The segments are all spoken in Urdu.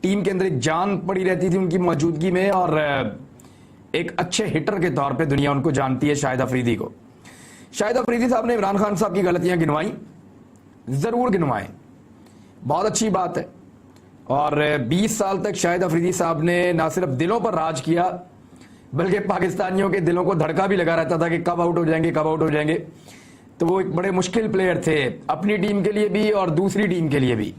ٹیم کے اندر ایک جان پڑی رہتی تھی ان کی موجودگی میں، اور ایک اچھے ہٹر کے طور پہ دنیا ان کو جانتی ہے شاہد افریدی کو۔ شاہد افریدی صاحب نے عمران خان صاحب کی غلطیاں گنوائیں، ضرور گنوائیں، بہت اچھی بات ہے۔ اور 20 سال تک شاہد افریدی صاحب نے نہ صرف دلوں پر راج کیا بلکہ پاکستانیوں کے دلوں کو دھڑکا بھی لگا رہتا تھا کہ کب آؤٹ ہو جائیں گے، کب آؤٹ ہو جائیں گے۔ تو وہ ایک بڑے مشکل پلیئر تھے اپنی ٹیم کے لیے بھی اور دوسری ٹیم کے لیے بھی۔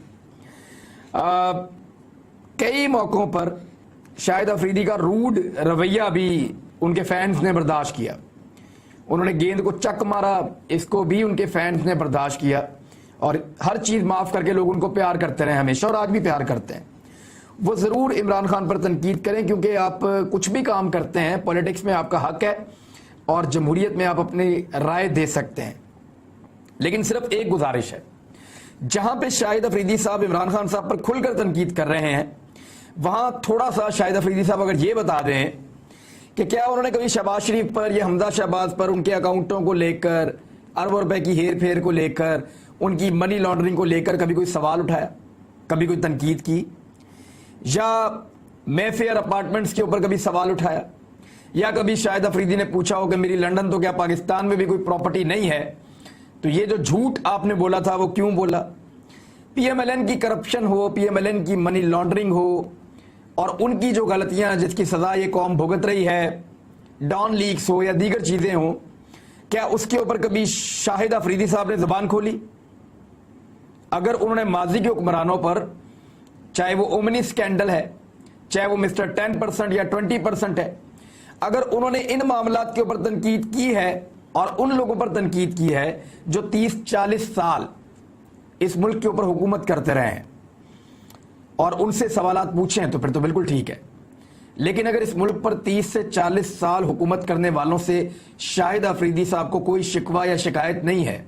کئی موقعوں پر شاہد افریدی کا روڈ رویہ بھی ان کے فینس نے برداشت کیا، انہوں نے گیند کو چک مارا، اس کو بھی ان کے فینس نے برداشت کیا، اور ہر چیز معاف کر کے لوگ ان کو پیار کرتے رہے ہمیشہ، اور آج بھی پیار کرتے ہیں۔ وہ ضرور عمران خان پر تنقید کریں، کیونکہ آپ کچھ بھی کام کرتے ہیں، پولیٹکس میں آپ کا حق ہے اور جمہوریت میں آپ اپنی رائے دے سکتے ہیں، لیکن صرف ایک گزارش ہے، جہاں پہ شاہد افریدی صاحب عمران خان صاحب پر کھل کر تنقید کر رہے ہیں، وہاں تھوڑا سا شاہد افریدی صاحب اگر یہ بتا دیں کہ کیا انہوں نے کبھی شہباز شریف پر یا حمزہ شہباز پر ان کے اکاؤنٹوں کو لے کر، اربوں روپے کی ہیر پھیر کو لے کر، ان کی منی لانڈرنگ کو لے کر کبھی کوئی سوال اٹھایا، کبھی کوئی تنقید کی، یا مے فیئر اپارٹمنٹس کے اوپر کبھی سوال اٹھایا، یا کبھی شاہد افریدی نے پوچھا ہو کہ میری لندن تو کیا پاکستان میں بھی کوئی پراپرٹی نہیں ہے، تو یہ جو جھوٹ آپ نے بولا تھا وہ کیوں بولا؟ پی ایم ایل این کی کرپشن ہو، پی ایم ایل این کی منی لانڈرنگ ہو، اور ان کی جو غلطیاں جس کی سزا یہ قوم بھگت رہی ہے، ڈان لیکس ہو یا دیگر چیزیں ہوں، کیا اس کے اوپر کبھی شاہد افریدی صاحب نے زبان کھولی؟ اگر انہوں نے ماضی کے حکمرانوں پر، چاہے وہ اومنی سکینڈل ہے، چاہے وہ مسٹر 10% یا 20% ہے، اگر انہوں نے ان معاملات کے اوپر تنقید کی ہے اور ان لوگوں پر تنقید کی ہے جو 30-40 سال اس ملک کے اوپر حکومت کرتے رہے ہیں، اور ان سے سوالات پوچھیں، تو پھر تو بالکل ٹھیک ہے۔ لیکن اگر اس ملک پر 30 سے 40 سال حکومت کرنے والوں سے شاہد افریدی صاحب کو کوئی شکوہ یا شکایت نہیں ہے،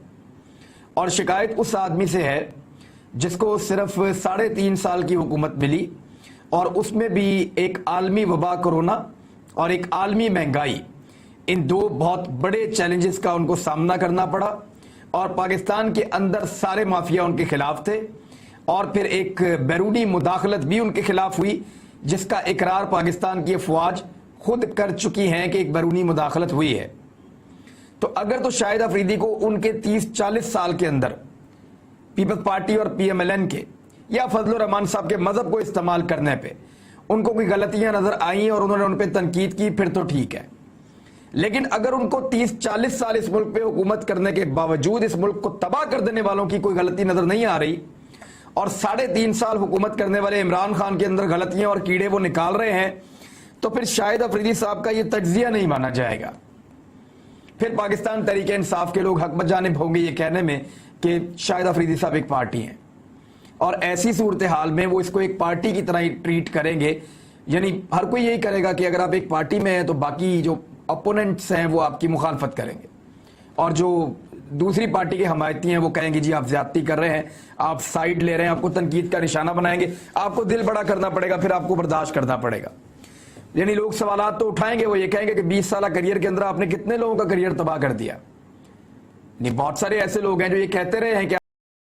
اور شکایت اس آدمی سے ہے جس کو صرف 3.5 سال کی حکومت ملی، اور اس میں بھی ایک عالمی وبا کرونا اور ایک عالمی مہنگائی، ان دو بہت بڑے چیلنجز کا ان کو سامنا کرنا پڑا، اور پاکستان کے اندر سارے مافیا ان کے خلاف تھے، اور پھر ایک بیرونی مداخلت بھی ان کے خلاف ہوئی جس کا اقرار پاکستان کی افواج خود کر چکی ہیں کہ ایک بیرونی مداخلت ہوئی ہے۔ تو اگر تو شاہد افریدی کو ان کے 30-40 سال کے اندر پیپلز پارٹی اور پی ایم ایل این کے یا فضل الرحمان صاحب کے مذہب کو استعمال کرنے پہ ان کو کوئی غلطیاں نظر آئیں اور انہوں نے ان پہ تنقید کی، پھر تو ٹھیک ہے۔ لیکن اگر ان کو 30-40 سال اس ملک پہ حکومت کرنے کے باوجود اس ملک کو تباہ کر دینے والوں کی کوئی غلطی نظر نہیں آ رہی، اور 3.5 سال حکومت کرنے والے عمران خان کے اندر غلطیاں اور کیڑے وہ نکال رہے ہیں، تو پھر شاہد افریدی صاحب کا یہ تجزیہ نہیں مانا جائے گا۔ پھر پاکستان تحریک انصاف کے لوگ حق بجانب ہوں گے یہ کہنے میں کہ شاہد افریدی صاحب ایک پارٹی ہیں، اور ایسی صورتحال میں وہ اس کو ایک پارٹی کی طرح ہی ٹریٹ کریں گے۔ یعنی ہر کوئی یہی کرے گا کہ اگر آپ ایک پارٹی میں ہیں تو باقی جو اپوننٹس ہیں وہ آپ کی مخالفت کریں گے، اور جو دوسری پارٹی کے حمایتی ہیں وہ کہیں گے جی آپ زیادتی کر رہے ہیں، آپ سائیڈ لے رہے ہیں، آپ کو تنقید کا نشانہ بنائیں گے، آپ کو دل بڑا کرنا پڑے گا، پھر آپ کو برداشت کرنا پڑے گا۔ یعنی لوگ سوالات تو اٹھائیں گے، وہ یہ کہیں گے کہ 20 سالہ کریئر کے اندر آپ نے کتنے لوگوں کا کریئر تباہ کر دیا۔ نہیں، بہت سارے ایسے لوگ ہیں جو یہ کہتے رہے ہیں کہ